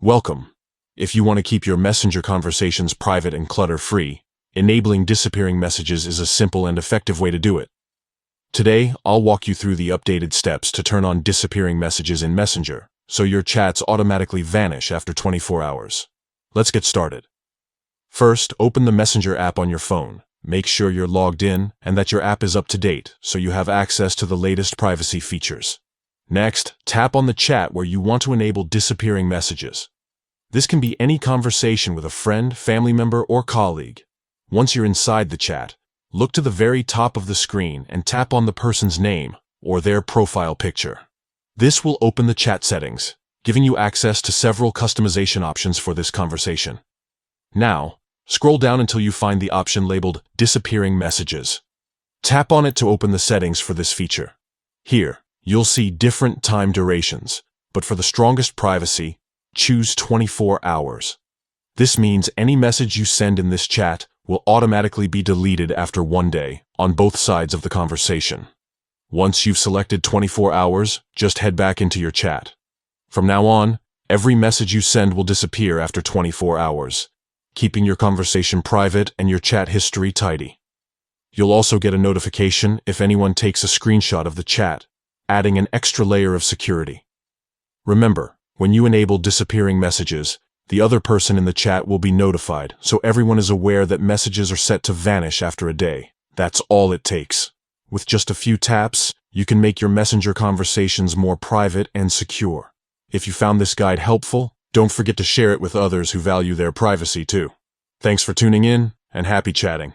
Welcome. If you want to keep your Messenger conversations private and clutter-free, enabling disappearing messages is a simple and effective way to do it. Today, I'll walk you through the updated steps to turn on disappearing messages in Messenger, so your chats automatically vanish after 24 hours. Let's get started. First, open the Messenger app on your phone. Make sure you're logged in and that your app is up to date so you have access to the latest privacy features. Next, tap on the chat where you want to enable disappearing messages. This can be any conversation with a friend, family member, or colleague. Once you're inside the chat, look to the very top of the screen and tap on the person's name or their profile picture. This will open the chat settings, giving you access to several customization options for this conversation. Now, scroll down until you find the option labeled Disappearing Messages. Tap on it to open the settings for this feature. Here, you'll see different time durations, but for the strongest privacy, choose 24 hours. This means any message you send in this chat will automatically be deleted after 1 day on both sides of the conversation. Once you've selected 24 hours, just head back into your chat. From now on, every message you send will disappear after 24 hours, keeping your conversation private and your chat history tidy. You'll also get a notification if anyone takes a screenshot of the chat, adding an extra layer of security. Remember, when you enable disappearing messages, the other person in the chat will be notified, so everyone is aware that messages are set to vanish after a day. That's all it takes. With just a few taps, you can make your Messenger conversations more private and secure. If you found this guide helpful, don't forget to share it with others who value their privacy too. Thanks for tuning in, and happy chatting.